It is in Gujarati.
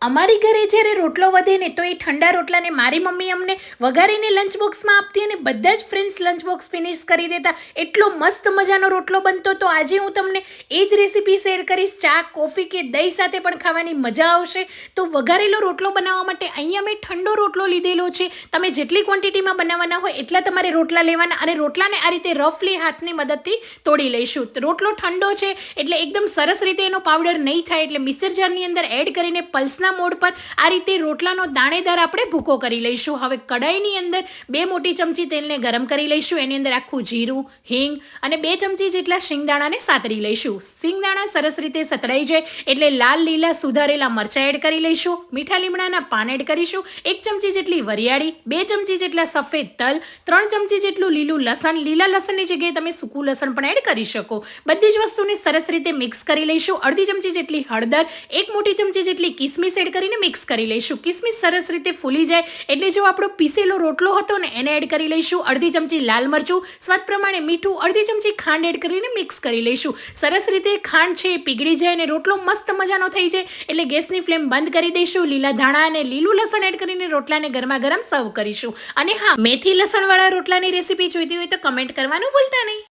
અમારી ઘરે જ્યારે રોટલો વધે ને તો એ ઠંડા રોટલાને મારી મમ્મી અમને વઘારીને લંચ બોક્સમાં આપતી અને બધા જ ફ્રેન્ડ્સ લંચ બોક્સ ફિનિશ કરી દેતા. એટલો મસ્ત મજાનો રોટલો બનતો. તો આજે હું તમને એ જ રેસીપી શેર કરીશ. ચા, કોફી કે દહીં સાથે પણ ખાવાની મજા આવશે. તો વઘારેલો રોટલો બનાવવા માટે અહીંયા મેં ઠંડો રોટલો લીધેલો છે. તમે જેટલી ક્વોન્ટિટીમાં બનાવવાના હોય એટલા તમારે રોટલા લેવાના અને રોટલાને આ રીતે રફલી હાથની મદદથી તોડી લઈશું. રોટલો ઠંડો છે એટલે એકદમ સરસ રીતે એનો પાવડર નહીં થાય એટલે મિક્સર જારની અંદર એડ કરીને પલ્સના મોડ પર આ રીતે રોટલાનો દાણેદાર આપણે ભૂકો કરી લઈશું. હવે કડાઈની અંદર 2 મોટી ચમચી તેલને ગરમ કરી લઈશું. એની અંદર આખું જીરું, હિંગ અને 2 ચમચી જેટલા શિંગદાણાને સાતરી લઈશું. શિંગદાણા સરસ રીતે સતળાઈ જાય એટલે લાલ લીલા સુધારેલા મરચાં એડ કરી લઈશું. મીઠા લીમડાના પાન એડ કરીશું. 1 ચમચી જેટલી વરિયાળી, 2 ચમચી જેટલા સફેદ તલ, 3 ચમચી જેટલું લીલું લસણ. લીલા લસણની જગ્યાએ તમે સૂકું લસણ પણ એડ કરી શકો. બધી જ વસ્તુને સરસ રીતે મિક્સ કરી લઈશું. અડધી ચમચી જેટલી હળદર, 1 મોટી ચમચી જેટલી કિસમિસ એડ કરીને મિક્સ કરી લઈશું. કિસમિસ સરસ રીતે ફૂલી જાય એટલે જો આપણો પીસેલો રોટલો હતો ને એને એડ કરી લઈશું. અડધી ચમચી લાલ મરચું, સ્વાદ પ્રમાણે મીઠું, અડધી ચમચી ખાંડ એડ કરીને મિક્સ કરી લઈશું. સરસ રીતે ખાંડ છે એ પીગળી જાય અને રોટલો મસ્ત મજાનો થઈ જાય એટલે ગેસની ફ્લેમ બંધ કરી દઈશું. લીલા ધાણા અને લીલું લસણ એડ કરીને રોટલાને ગરમા ગરમ સર્વ કરીશું. અને હા, મેથી લસણવાળા રોટલાની રેસીપી જોઈતી હોય તો કમેન્ટ કરવાનું ભૂલતા નહીં.